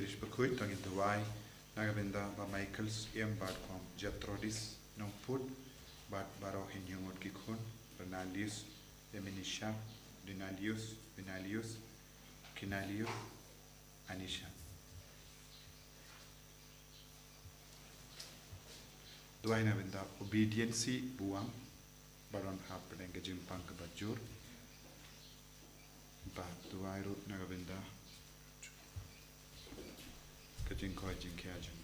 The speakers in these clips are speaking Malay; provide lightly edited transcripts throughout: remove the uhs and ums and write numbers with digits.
English Bakhuid tang in Dubai nagabinda ba Michaels bad kwam Jetrodis nong put bad baro hinyungot kikun Bernalius Eminisha Dinalius Vinalius Kinalius Anisha Dubai nagabinda obediency buang baron happen engaging pang kabajur ba Dubai ru nagabinda kajing koi jing kya jing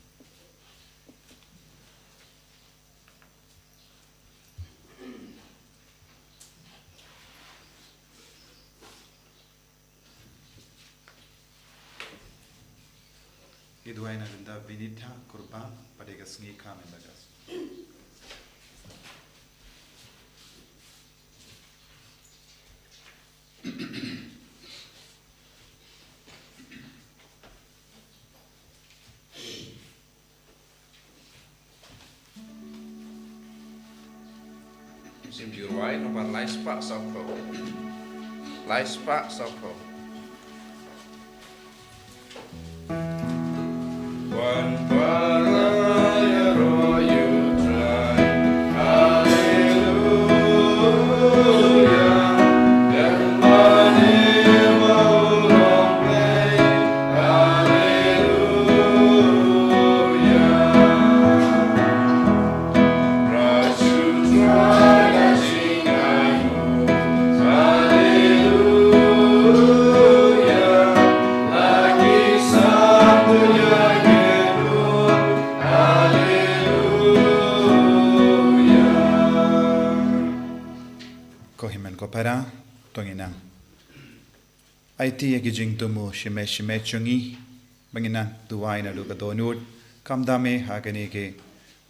Iduai na binda binita kurban pada Sngi kamen dagas Sim diruai no par lais pak soko. Lais pak soko. One paraya royu try. Hallelujah. Dan mani mau long play. Hallelujah. Raju try. Para tonginang IT gijing tumu shime chungi banginang duwai na luka donut kamdame hagani ke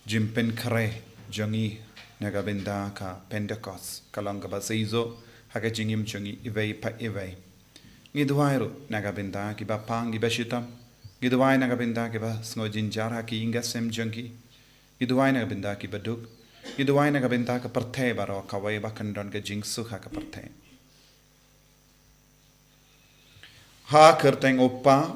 jimpen khare jongi nagabinda ka Pentecost kalanga baseizo hagajingim chungi ivei pa ivei ngi duwai ru nagabinda ki ba pang gi bashitam ngi duwai nagabinda ki ba snojin jara ki inga sem jongi ngi duwai nagabinda ki baduk Iduai na kabinta ka parthe baro kawai bakandon ka jingsu ka parthe. Ha kerteng oppa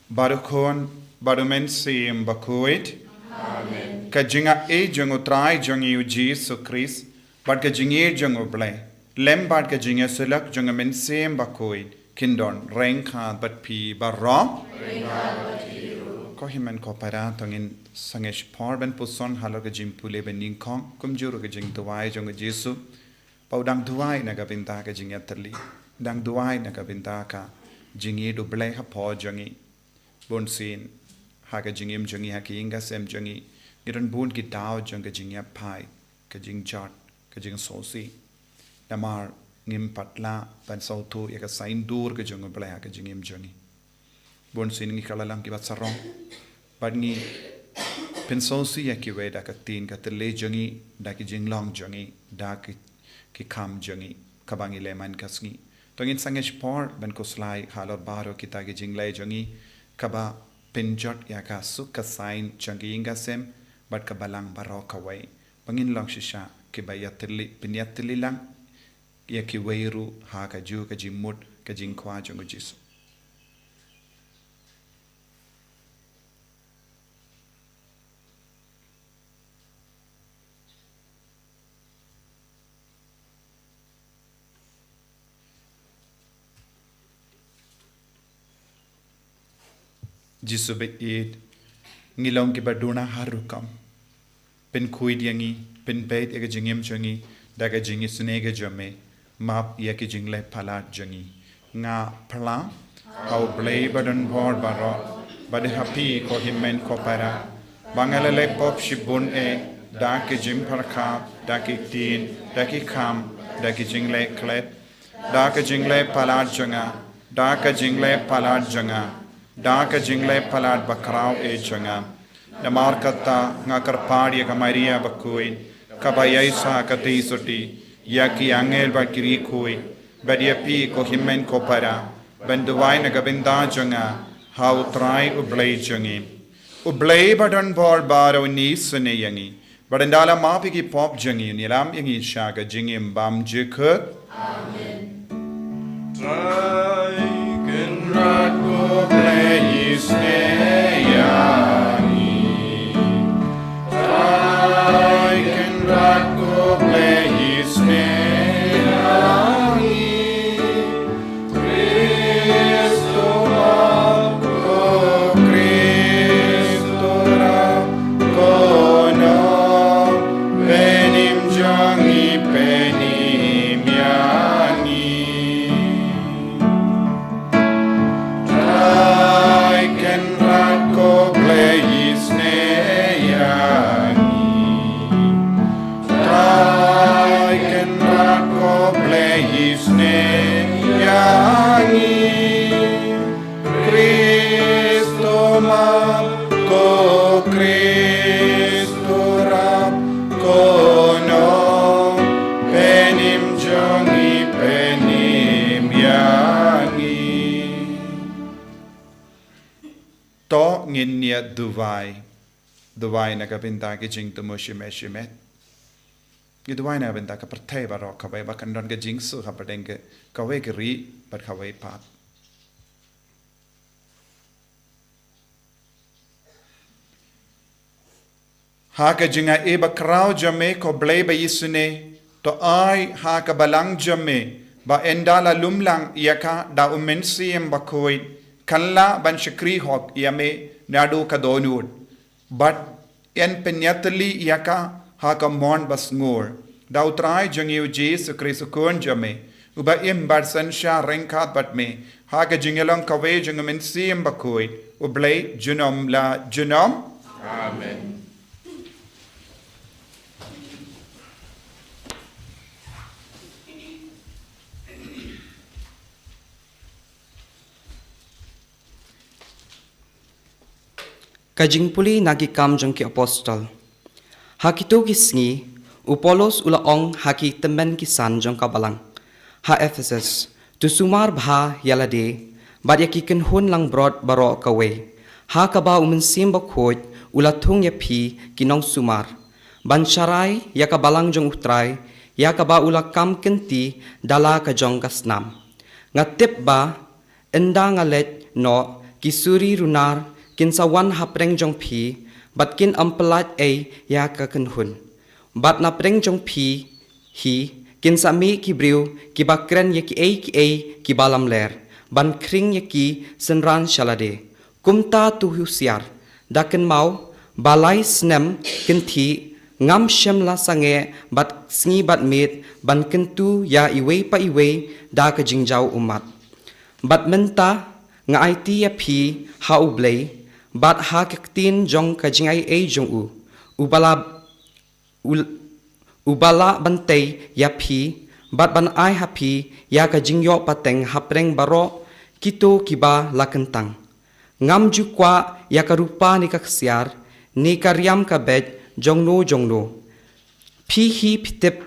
barukhon barumen sim Bakhuid. Amen. Ka jinga e jong utrai jong yu Jesus Christ bad ka jinge jong oblai. Lem bad ka jinga sulak jong men sim Bakhuid kindon reng kha bat pi baro. Ko himen ko para tongin sangesh por ben puson halo ke jimpule ben ningkong kumjuru ke jing duai jong Jesu pau dang duai na ka binta ke jing yatli dang duai na ka binta ka jingi du ble ha po jongi bon sin ha ke jingim jongi ha ki inga sem jongi giran bun ki dao jong ke jing ya pai ke jing jot ke jing sosi damar ngim patla ban sautu ya ka sain dur ke jong ble ha ke jingim jongi bon sin ngi kala lang ki bat sarong bad ngi pensosi ya ki weda ka tin ka tele jongi da ki jinglong jongi da ki kam jongi kabangi leman kasngi tongin sangesh por ben ko slai halor baro kita ki jinglai jongi kaba penjot ya ka sukka sain jongi inga sem bad ka balang baro kawai bangin long shisha ki bayatli pinyatli lang ya ki weiru ha ka ju ka jimut ka jingkwa jongo jisu Jisu be id ngilong ki baduna harukam pen khuid yangi pen bait ega jingim changi daga jingi sunega jame map ya ki jingle phalat jangi nga phla au blei badan bor baro bade happy ko himmen ko para bangalale pop shibun e da ki jim pharkha da ki tin da ki kham da ki jingle klet da ki jingle phalat janga da ka jingle phalat janga da ka jingle palat bakrao e changa namar katta ngakar padi ka Maria Bakhuid ka bayaisa ka tisoti yaki angel bakiri khoi badia pi ko himmen ko para benduwai na gabinda changa how try ublai changi ublai badan bor baro ni sune yangi badandala mapi ki pop jangi nilam yangi shaga jingim bam jikut amen try can not go play To ngin nia duwai na kabinta ki jing tu mushimet. Ki duwai na kabinta ka pertai barok kawai bakan don ka jing su ka perdeng ke kawai keri bat kawai pat. Ha ka jinga e ba krau jame ko blay ba yisune to ai ha ka balang jame ba endala lumlang yaka da umensi em Bakhuid kanla ban shakri hok yame nadu ka donud but en penyatali yaka ha ka mon bas ngur da utrai jangiu Jesus Christ kun jame uba im bar sansha rengkat bat me ha ka jingelong kawe jangamen sim Bakhuid ublay junom la junom Amen. Kajing puli nagi kam jong ki apostol. Hakito ki Sngi, upolos ulaong haki temen ki san jong ka Balang. Ha Ephesus, tu sumar bha yalade, bad yaki kenhun lang brod baro kawe. Ha kaba umensim Bakhuid ulatung yapi kinong sumar. Ban syarai yaka Balang jong utray, yakaba ulakam kenti dala ka jong kasnam. Ngatip ba, enda ngalet no kisuri runar, kinsawan hapreng jong pi, bat kin ampelat ya ka kenhun. Bat na preng jong pi, hi, kinsami kibriu, kibakren ki balam ler, ban kring yaki senran shalade. Kumta tuhu siar, daken mau, balai snem, kinti, ngam shem la sange, bat Sngi bat mit, ban kentu ya iwe pa iwe, da ka jingjau umat. Bat menta, nga IT ya pi, ha ublay, bat ha kaktin jong kajingay jong ubala bantay ya pi bat ban ay hapi ya kajingyo pateng hapreng baro kito kiba lakentang ngam jukwa ya karupa ni kaksiar ni karyam kabet jongno pi hi pitep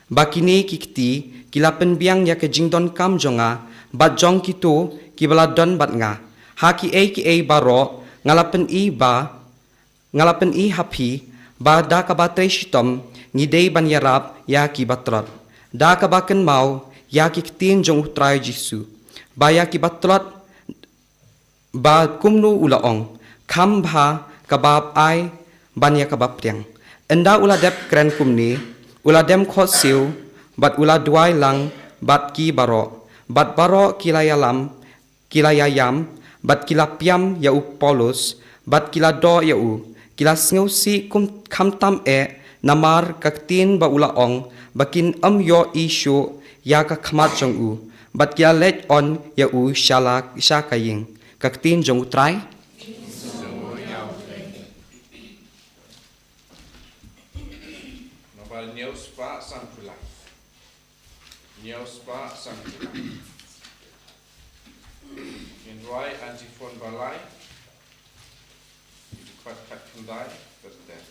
bakine kikti kilapen biang ya kajingdon kam jonga bat jong kito kibala don bat nga haki baro ngalapen i hapi ba da ka batay shitom ngidey ban yarap ya ki batrot da ka baken mau ya ki ktin jong utray Jisu ba ya ki batrot ba kumnu ulaong kam bha kabab ay ban ya kabapriang enda uladep kren kumni uladem khosiu bat uladwai lang bat ki baro bat baro kilayayam bat kila piam ya polos, bat kila do ya kila sngusi kum kamtam namar kaktin ba ulaong, bakin yo isyo ya ka kamat jong bat kila let on ya syakaying, kaktin jong utray. Nobal news pa sangkula. News pa sangkula. Roy antifon balai kat kendai betul.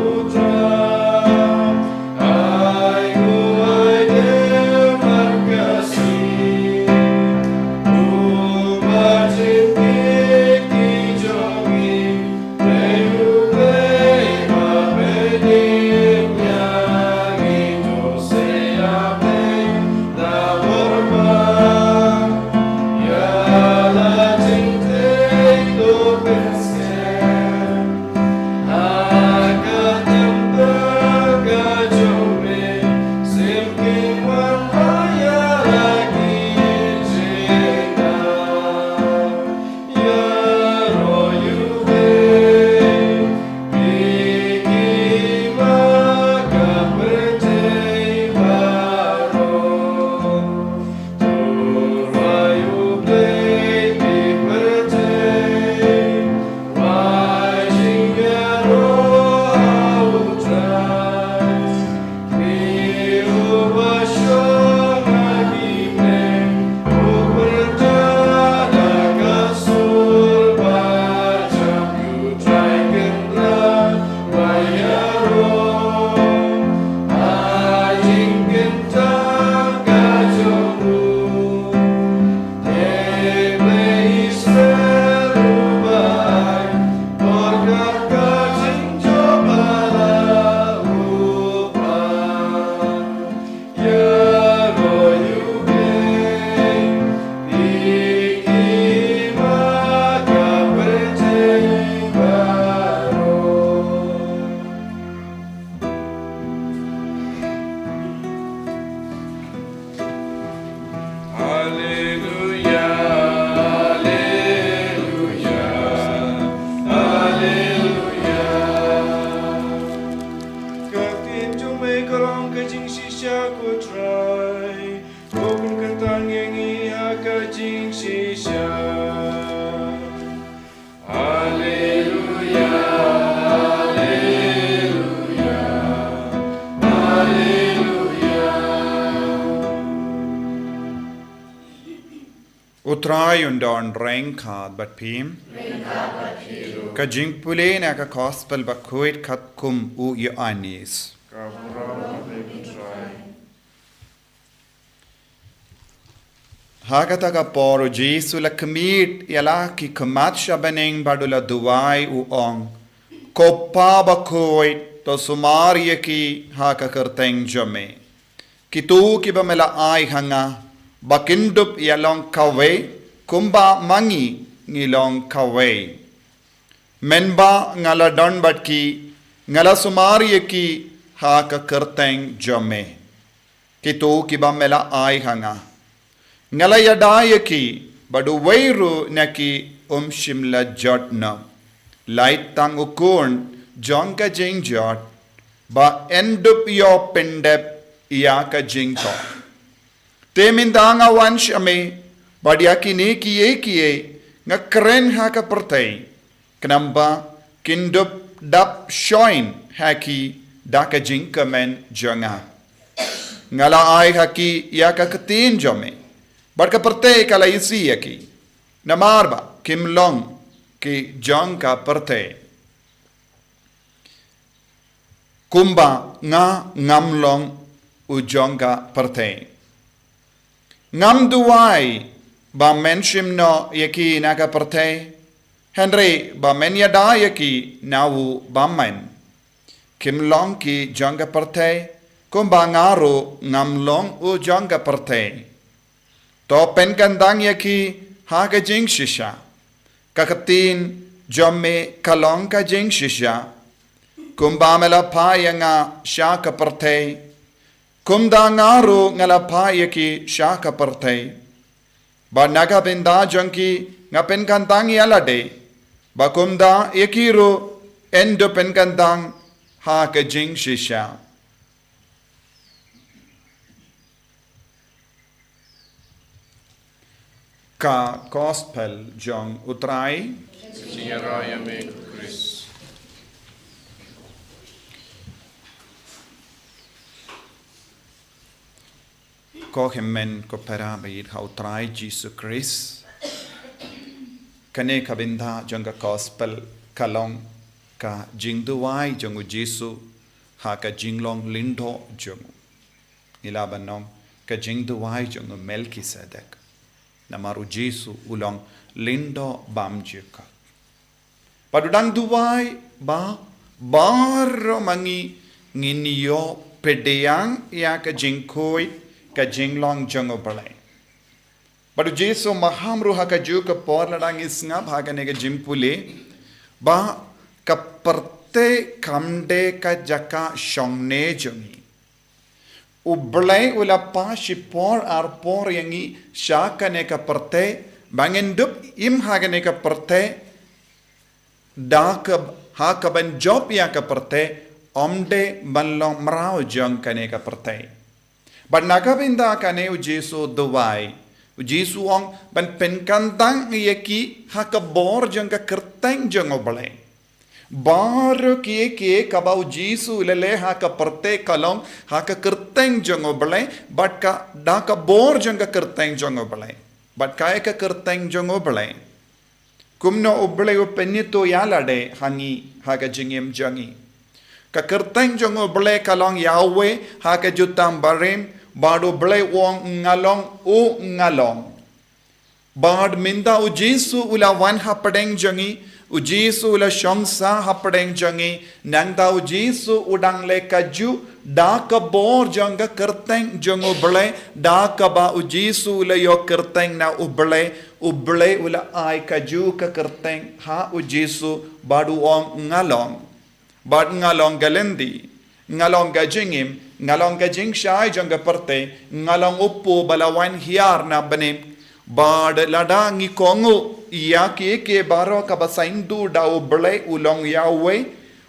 Utray jing shisha. Hallelujah, hallelujah, hallelujah. Utrai undon rengkad bat pim. Ka jingpule na ka gospel Bakhuid kat kum u yu anis. Hakata ka poro Jesu la kemit yala ki kemat shabaneng badula duwai u ong. Kopa Bakhuid to sumari ki haka kerteng jame. Kitu ki bamela ai hanga bakindup yalong kawe kumba mangi ngilong kawe. Menba ngala don batki ngala sumari ki haka kerteng jame. Kitu ki bamela ai hanga. Ngala yadaya ki badu weiru naki shimla jotna. Light tang ukun jonka jing jot ba endup yo pendep iyaka jing to. Temindanga wansh ame badyaki ne kiye nga kren haka pertay. Kenamba kindup dap shoin haki daka jing kamen jonga. Ngala ai haki yaka katin jome. Barka pertay kala isi yaki. Namarba kim long ki jonka pertay. Kumba nga ngamlong u jonka pertay. Ngam duwai ba menshim no yaki naga pertay. Henry ba menyada yaki nawu bamen. Kim long ki jonka pertay. Kumba ngaro ngamlong u jonka pertay. To penkandang yaki haka jing shisha. Kakatin jomme kalong ka jing shisha. Kumbamela paya nga shaka pertay. Kumda ngaro ngala paya ki shaka pertay. Ba naga benda jonki nga penkandang yalade. Ba kumda yakiro endo penkandang haka jing shisha. Ka gospel jong utrai Singaraya me Chris. ko hemmen ko parabid ha utrai Jesus Christ. Kane ka binda jong ka gospel kalong ka jingduwai jong Jesu ha ka jinglong lindo jong. Ilabanong ka jingduwai jong Melchizedek. Namaru Jesu ulong lindo bamjeka. Padudang duwai ba baro mangi nginyo pedeyang ya ka jingkoi ka jinglong jongo balay. Padu Jesu mahamru haka juka por ladang isnga bhagane ka jimpule ba kaparte kamde ka jaka shongne jongi. Ublay ula pa shipor ar por yangi shaka ne ka parte bangendup im haga ne ka parte dak haka ban job ya ka parte omde banlong mrao jong ka ne ka parte ban naga binda ka ne u Jesu duwai u Jesu ong ban penkantang yaki haka bor jong ka kerteng jong oblay Baru kiye kabau Jesu lele haka perte kalong haka kerteng jongo belai but ka da ka bor jonga kerteng jongo belai but kaya ka kerteng jongo belai kumno oblai o penito yalade hangi haka jingim jangi ka kerteng jongo belai kalong yawe haka jutam barim badu belai wong ngalong o ngalong bad minda u Jesu ula wan hapadeng jangi u Jesu ula shongsa hapadeng jangi nangda u Jesu udang le kaju da ka bor janga kerteng jongo belai da ka ba u Jesu ula yo kerteng na u belai ula ai kaju ka kerteng ha u Jesu badu ong ngalong bad ngalong galendi ngalong gajingim ngalong gajing shai janga perte ngalong uppo balawan hiar na banim bad ladangi kongo iya ke baro ka basaindu da ublay ulong yawe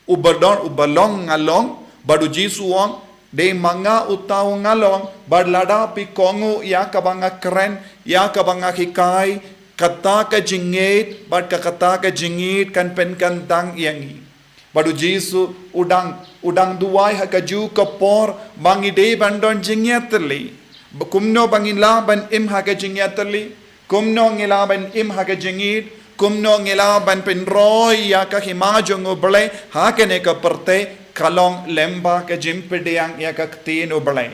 ubadon ubalong ngalong badu Jesu ong de manga utau ngalong barlada pi kongu ya kabanga keren ya kabanga hikai kata ka jingit bad ka kata ka jingit kan pen kan dang yangi badu jisu udang duai ha ka ju ka por bangi de bandon jingyatli kumno bangila ban im ha ka jingyatli kumno ngila ban im ha ka jingit kumno ngila ban pen roy ya ka himajong oble ha ka ne ka perte kalong lemba ka jimpidiang ya ka ktin oble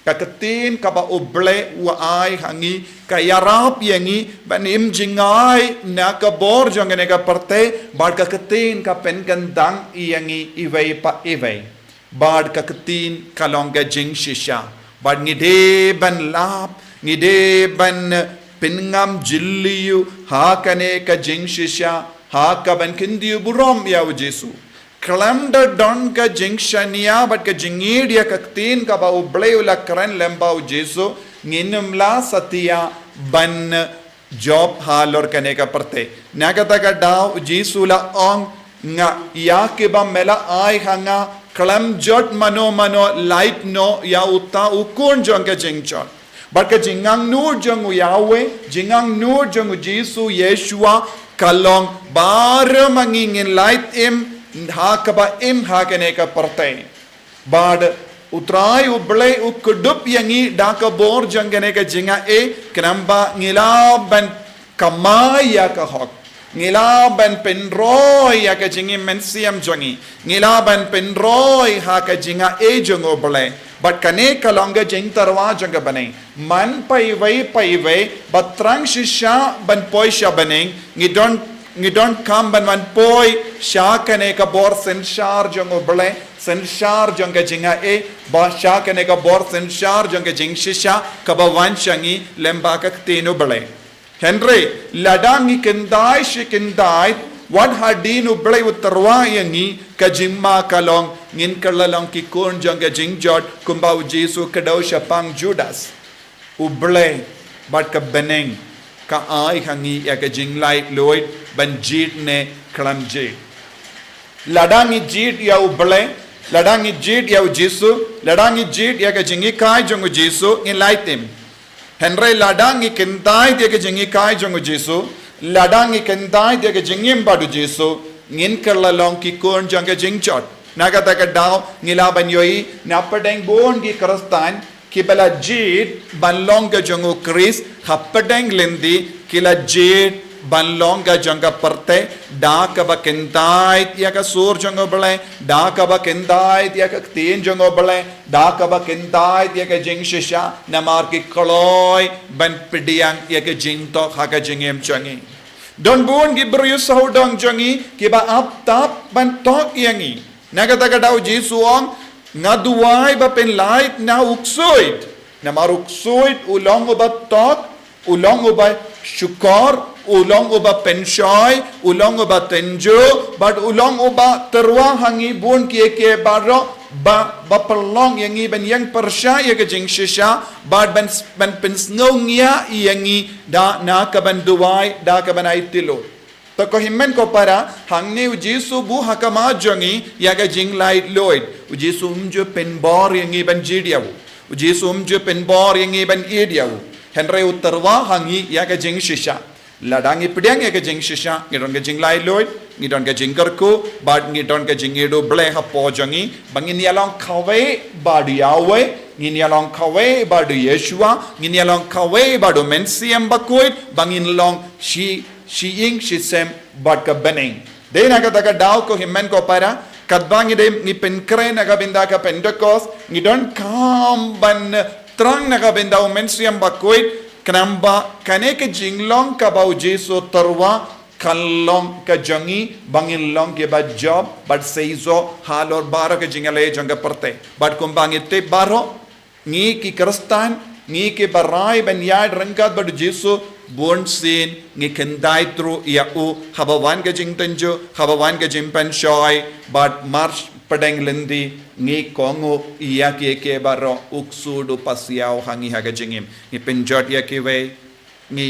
ka ktin ka ba oble wa ai hangi ka yarap yangi ban im jingai na ka bor jong ne ka perte bad ka ktin ka pen kan dang yangi iwei pa iwei bad ka ktin kalong ka jing shisha bad ngide ban lap ngide ban pinngam jilliyu ha kane ka jing shisha ha ka ban kindiyu burom ya Jesu Kalamda don ka jingshania but ka jingidia ka ktin ka ba ubleula kren lemba Jesu nginumla satia ban job halor kane ka perte nagata ka daw Jesu la ong nga ya ke ba mela ai hanga kalam jot mano light no ya utta ukun jong ka jingchot but ka jingang nur jong Yahweh jingang nur jong Jesu Yeshua kalong bar mangingin light im ha kaba im ha kane ka perte bad utrai uble ukudup yangi da ka bor jangane ka jinga e knamba ngila ban kamai ya ka hok ngila ban penroy ya ka jingi mensiam jangi ngila ban penroy ha ka jinga e jango ble but kane ka longa jing tarwa janga bane man pai vai batrang shisha ban poisha bane ngidon kam ban man poi sha kane ka bor senshar jango ble senshar janga jinga e ba sha kane ka bor senshar janga jing shisha ka ba wan changi lemba ka tenu ble henry ladangi kendai what hadinu ble utarwa yangi ka jimma kalong ngin kalalong ki kon janga jing jot kumbau Jesu kadaw sha pang Judas uble bat ka beneng ka ai hangi ya ka jing lai loid ban jit ne klam jit ladangi jit ya uble ladangi jit ya Jesu ladangi jit ya ka jingi kai jong Jesu in laitim henry ladangi kentai ya ka jingi kai jong Jesu ladangi kentai ya ka jingim badu Jesu ngin kalalong ki kon jang ka jing chot nagata ka daw ngila ban yoi na padeng bon gi krastan kibala jit banlong ka jongo Chris hapadeng lendi kila jit banlong ka jonga perte da ka ba kentai ya ka sur jongo bale da ka ba kentai ya ka tin jongo bale da ka ba kentai ya ka jing shisha namar ki koloi ban pidiang ya ka jing to ha ka jingem changi don bon gi bru so dong jongi kiba ap tap ban tok yangi nagata ka daw Jesuong ngaduay ba pen light na uksuit na maruksuit ulong uba tok ulong uba syukor ulong uba penshoy ulong uba tenjo but ulong uba terwa hangi bun ke baro ba perlong yangi ben yang persya ya ke jing shisha but ben pensngongya yangi da na ka ban duwai da ka ban aitilo to ko himmen ko para hangne Jesu bu hakama jongi ya ga jing light loid Jesu umjo pen bor yangi ban jidiaw Jesu umjo pen bor yangi ban idiaw henry utarwa hangi ya ga jing shisha ladangi pidang ya ga jing shisha ngidon ga jing light loid ngidon ga jing karko bad ngidon ga jing edo ble ha po jongi bangin yalong khawe badu yawe ngin yalong khawe badu Yeshua ngin yalong khawe badu mensiam Bakhuid bangin long shi ing shi sem bad ka beneng de na ka daw ko himmen ko para kadbangi de ni pen kren na ka binda ka Pentecost ni don kam ban trang na ka binda mensiam Bakhuid knamba kane ka jinglong ka ba Jesu tarwa kallong ka jangi bangin long ke ba job but seizo halor baro ka jingale janga perte but kum bangite baro ni ki kristan ni ke barai ben yad rangkat bad Jesu bon sin ngi kendai tru ya u habawan ga jing tanjo habawan ga jimpan shoy but march padeng lendi ngi kongo ya ke baro uksudu pasiao hangi haga jingim ngi penjot ya ke we ngi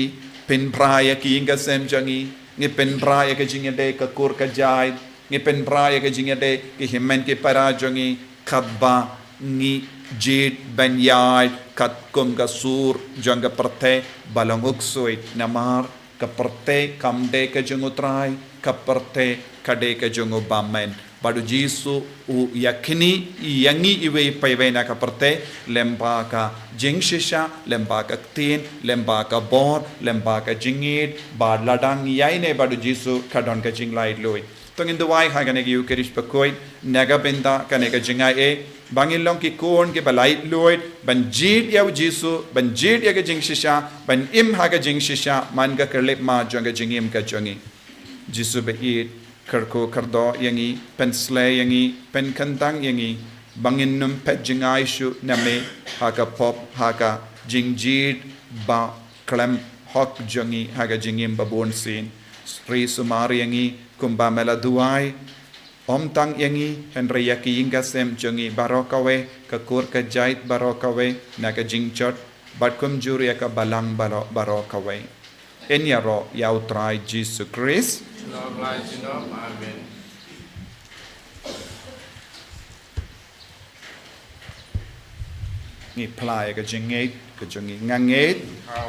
pen praya ki inga sem jangi ngi pen praya ka jingade ka kur ka jai ngi pen praya ka jingade ki himmen ke para jangi khabba ngi jid ben yai kat kum kasur jangga perte balang uksuit namar ka perte kamde ka jungutrai ka perte kade ka jungu bamen badu jisu u yakini yangi iwe payvena ka perte lemba ka jingshisha lemba ka tin lemba ka bor lemba ka jingid bad ladang yaine badu jisu kadon ka jinglai loit tongin duwai hagane gi ukerish Bakhuid naga benda kaneka jingai e bangilong ki kon ke balai loit ban jid yaw jisu ban jid ya ka jingshisha ban im ha ka jingshisha man ga kerlep ma jonga jingim ka jongi jisu be it kerko kerdo yangi pen slay yangi pen kantang yangi bangin num pet jingai shu name ha ka pop ha ka jingjid ba klem hok jongi ha ka jingim babon sin Sri Sumari yangi kumba mela duai om tang yangi henry yaki inga sem jongi barokawe ka kur ka jait barokawe na ka jingchot batkum juri ka balang barokawe en yaro yau trai Jesus Christ Lord, light in up. Amen. ni plai ka jingate ka jongi ngangate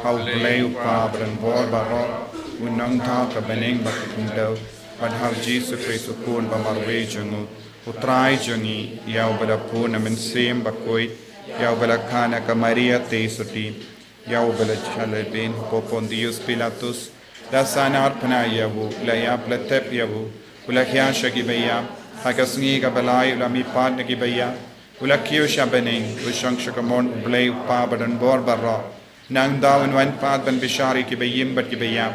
how play pa bran bor baro unang ta ka beneng bakindo but how Jesus Christ upon ba marwe jongu utrai jongi yau bala puna men sem Bakhuid yau bala kana ka Maria te suti yau bala chalebin popon Dios Pilatus da sanar pana yavu la ya platep yavu ula kya shagi baya hagasngi ka balai ula mi pat ki baya ula kyo shabening usang shakamon blay pa badan bor barra nang dawn wan pat ban bishari ki bayim bat ki baya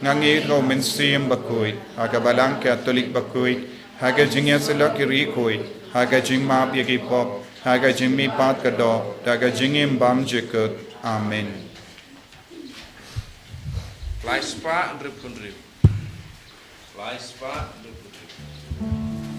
ngangi ko men sim Bakhuid haga Balang Catholic Bakhuid haga jingya sela ki ri koi haga jing ma pi ki pop haga jing mi pat ka do daga jingim bam jekut amen Lai spa drip kundrip. Lai spa drip kundrip.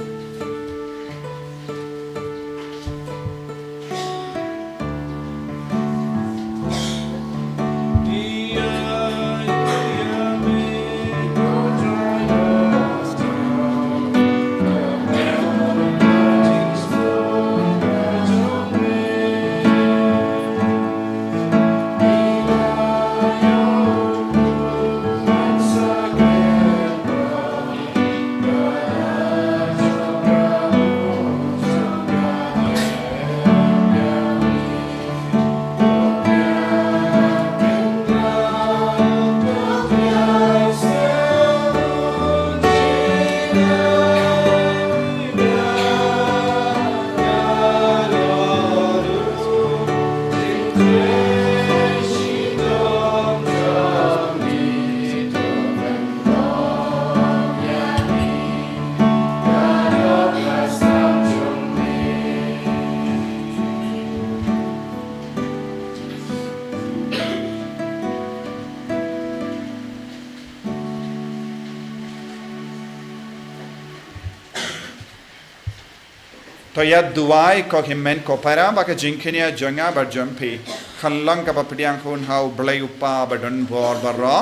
to ya duai ko himmen ko para ba ka jinkinia jonga bar jampi khallang ka papiang hun hau blai upa badon bor barra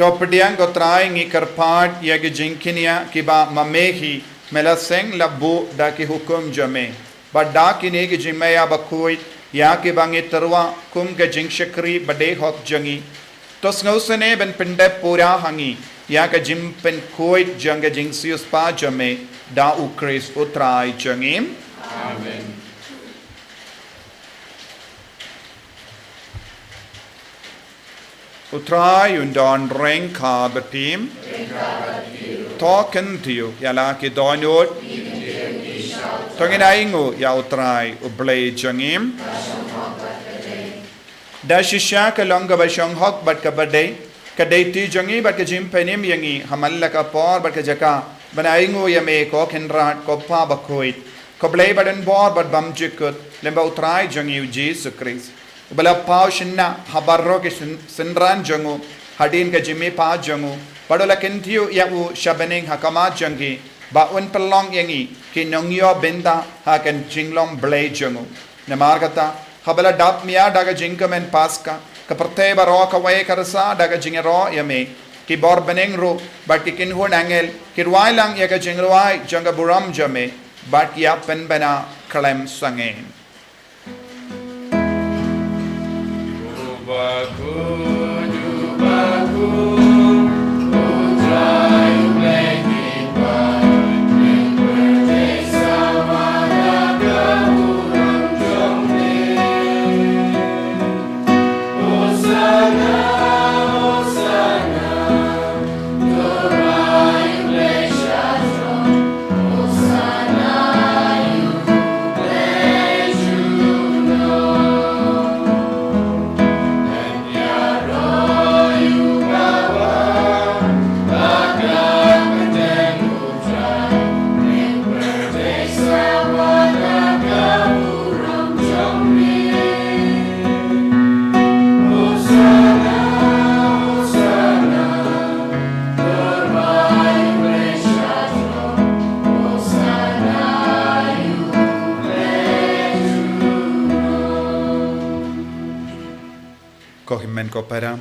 Topdiang ko try ngi karpat ya ge jinkinia ki ba mamehi melaseng labu da ki hukum jame ba da ki ne ge jimaya Bakhuid ya ki bangi terwa kum ge jingshakri bade hok jangi tos ngausane ben pinde pura hangi ya ka jim pen Bakhuid jang ge jingsius pa jame da ukris utrai jangim amen Utrai undon ring ka betim talken to you yala ki donot tongin aingo ya utrai ublay jangim da shisha ka longa ba shong hok bat ka bade ka deiti jangi bat ka jim penim yangi hamalla ka por bat ka jaka banaingo yame ko kenrat ko pa Bakhuid ko blay baden bor bat bam jikut lemba utrai jangi Jesus Christ bala pau shinna habarro ke sinran jangu hadin ka jimmi pa jangu padola kentiu ya u shabening hakama jangi ba un pelong yangi ki nongyo benda hakan jinglong blay jangu namargata habala dap mia daga jingkamen Paskha ka perteba ro ka way karsa daga jingero yame ki bor beneng ro but ki kin hun angel ki ruai lang ya ka jingruai janga buram jame but ya pen bena kalem sangen Kohimen ko pera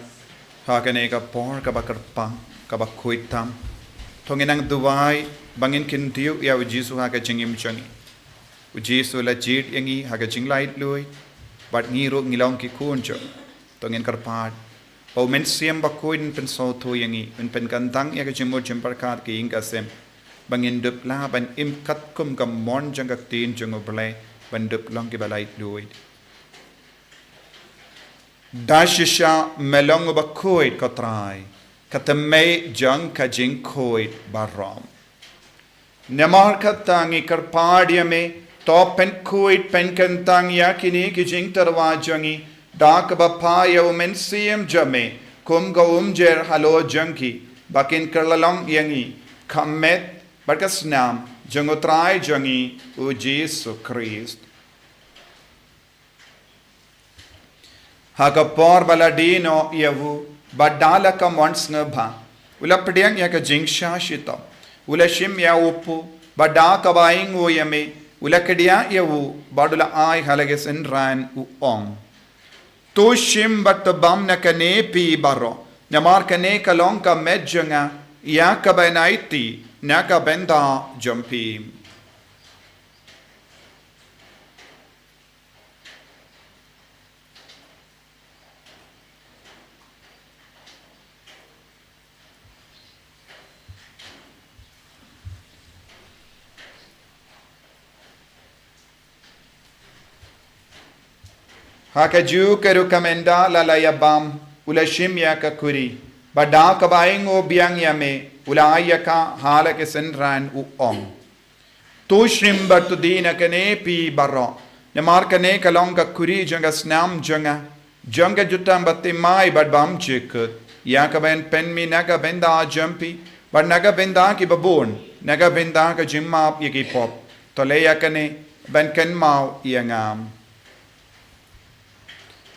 hakane ka por ka bakarpa ka Bakhuid tam thonginang duwai bangin kin tiu ya ujisu ha ka jingim changi ujisu la jit yangi ha ka jinglait lui bat ngiro ngilong ki kunjo tongin karpat pau men siam Bakhuid pen so thu yangi pen kantang ya ka jimur jimparkat ki inga sem bangin dup la ban im kat kum ka mon jang ka tin jang oble ban dup long ki balait lui Dashisha melong Bakhuid kotrai katame jang ka jing Bakhuid barom Namar katangi karpadia me to pen Bakhuid pen kantang yakini ki jing tarwa jangi dak bapaya men siem jame kum ga jer halo jangi bakin karlalong yangi kamet barkasnam jangotrai jangi u Jesu Christ Haka por baladino yavu badala ka monsnabha ula pediang ya ka jingsha shito ula shim ya upu bada ka baing o yame ula kedia yavu badula ai halagesen ran u ong to shim bat bam na kane pi baro namar kane kalong ka medjanga ya ka benaiti na ka benda jumpi Haka ju keru kamenda lalaya bam ula shimya ka kuri bada ka baing o biang yame ula ayaka hala ke senran u ong tu shrim batu dina kane pi baro namar kane kalong ka kuri janga snam janga jutam batte mai bad bam chikut ya ka ben pen mi naga benda jumpy bad naga benda ki babon naga benda ka jimma yaki pop toleya kane ben ken mau yangam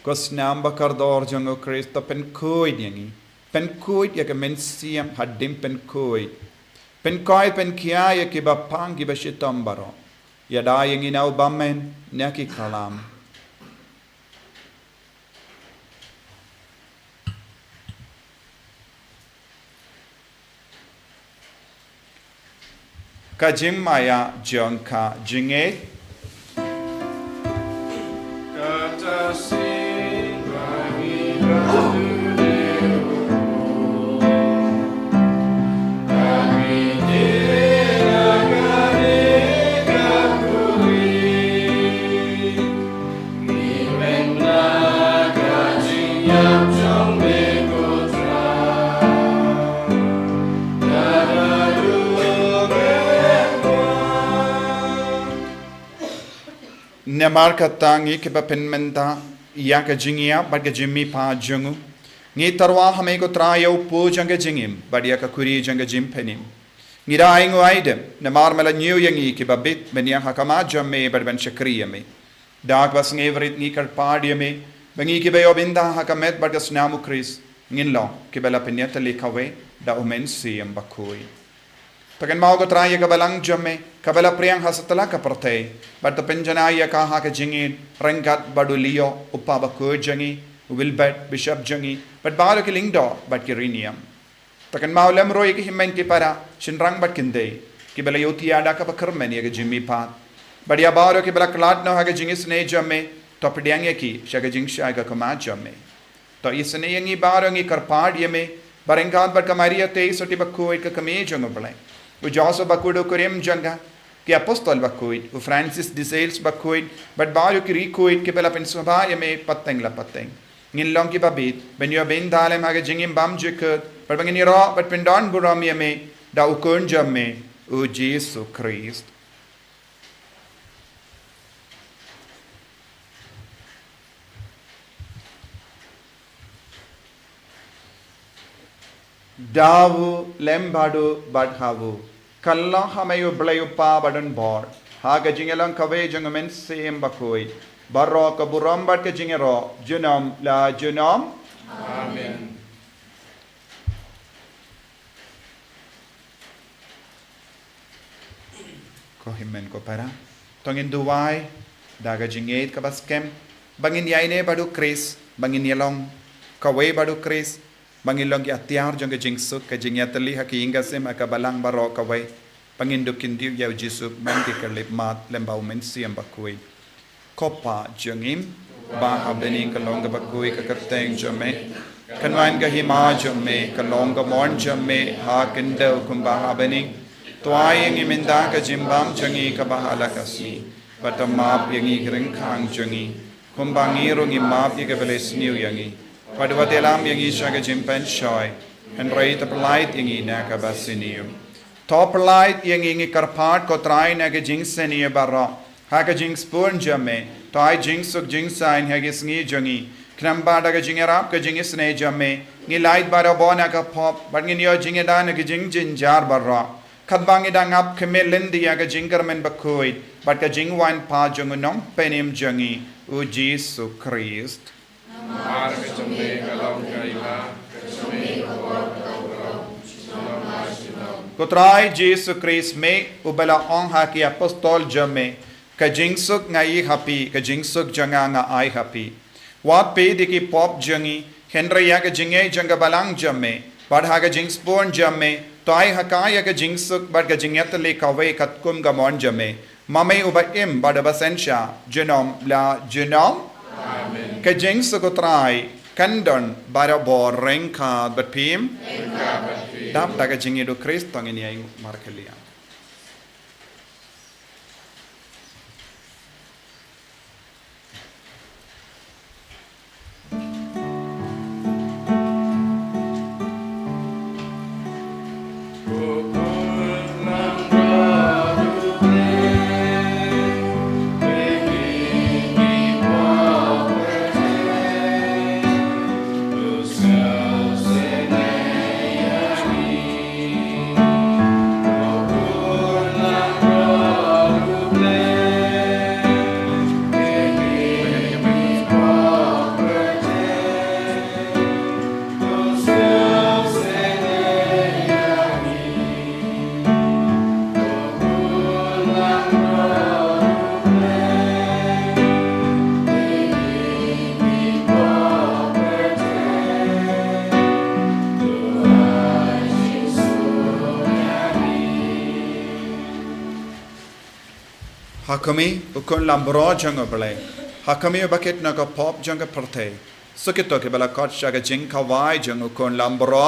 Kosnam bakardor jango Krista pen Bakhuid yangi pen Bakhuid ya ka men siam hadim pen Bakhuid pen koi pen kia ya ki bapang ki bashitam baro ya da yangi nau bamen naki kalam Kajim maya jongka jinget Kata si Namar katangi ke bapenmenta ya ka jingia bad ka jimmi pa jungu ngi tarwa hame ko Taïew po janga jingim bad ya ka kuri janga jim penim ngi raing waidem namar mala new yangi ke babit ben ya hakama jamme bad ben shakriya me dak was ngi vrit ngi kar pardia me bangi ke be obinda hakamet bad ka snamu Chris ngin lo ke bela penyata likawe da omen siam Bakhuid Takan mau ko try ka balang jamme kabala priang hasatala ka parte but the penjanaya ka ha ka jingin rangat badu leo uppa Bakhuid jangi wilbert bishop jangi but baro ki lingdo but ki riniam takan mau lem roy ki himmen ki para shinrang but kinde ki bala yoti ada ka bakarmen ya ka jimmi pat but ya baro ki bala klat no ha ka jingis ne jamme to pediang ya ki shaga jing shaga ka ma jamme to isne yangi baro ngi karpad yeme barengat but kamaria te soti Bakhuid ka kame jango bale u Joseph Bakhuid u Kurim janga ki apostol Bakhuid u Francis de Sales Bakhuid but baro ki Recoid ki bala pen swaba yeme pateng la pateng ngin long ki babit ben yo ben dalem ha ka jingim bam jekut but bangin ro but pendon buram yeme da u kun jamme u Jesus Christ Davu lembadu badhavu kalla hamayu blayupa badun bor haga jingelang kawe jangamen sem Bakhuid barro ka buram bad ka jingero junam la junam Amen. ko himmen ko para tongin duwai daga jinget ka baskem bangin yaine badu Chris bangin yelong kawe badu Chris bangin long ya tiar jong jingsuk ka jingyatali ha ki inga sem ka balang baro kawe bangin dukin diu ya jisu man ki kalip mat lembau men siam Bakhuid kopa jongim ba abeni ka long Bakhuid ka kateng jome kanwan ka hima jome ka long ka mon jome ha kendo kumba abeni tuayeng iminda ka jimbam jangi ka bahala kasmi batamap yangi kring jangi kumbangi rungi map ka beles new yangi padwatelam yangi shaga jimpen shoy and right up light yangi na ka basinium top light yangi karpat ko try na ka jingseni barra ha ka jing spurn jamme toy jingsuk jingsain ha Sngi jangi knamba daga jingerap ka jingis ne jamme ngi light bara bona ka pop but ngi yo jingeda na ka jing jar barra khadbangi dangap khemelendi ya ka jingermen Bakhuid but ka jingwan pa jungunong penim jangi u Jesus Christ Mar ke chome kalong kaila ke chome kawar kawar shalom shalom Kutrai Jesus Christ me ubala ong ha ki apostol jamme ka jingsuk ngai happy ka jingsuk janga nga ai happy wat pe de ki pop jangi Henry ya ka jinge janga balang jamme bad ha ka jingspon jamme toy hakaya ka jingsuk bad ka jingyat le kawe katkum ga mon jamme mame uba im bad basensha genom la genom Amen. ka jingsuk utrai kandon bara bor renka bat pim dap daga jingi do Christ tangin yang markelia Hakami ukun lambro janga bale hakami baket naga pop janga parte sukito ke bala kot shaga jing kawai janga ukun lambro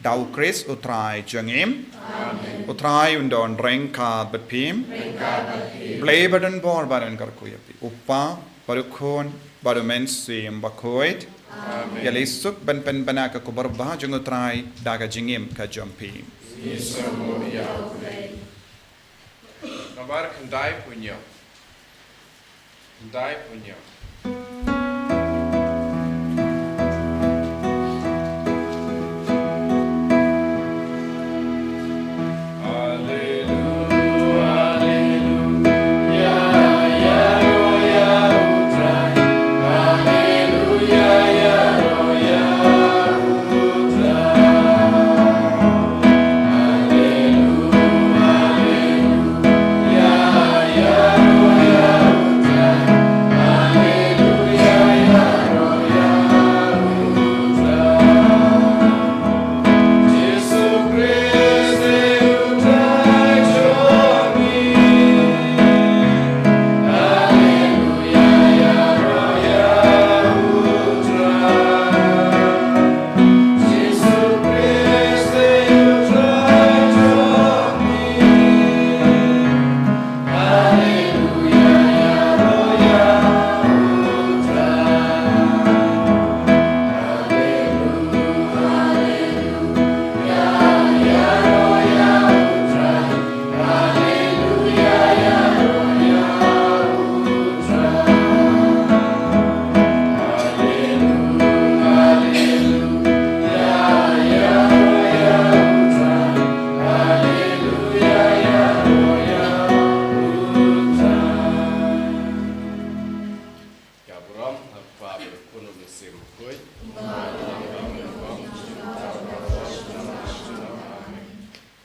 Dau Chris utrai jangim. Utrai undon rengka betpim. Blay badan bor badan karkuyapi. Upa barukhon barumensim Bakhuid. Yalisuk ben pen banaka kubarba jang utrai daga jingim ka jampim. Nomor kendai punya. Kendai punya.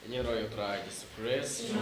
Ini roy utrai Jesus Christ.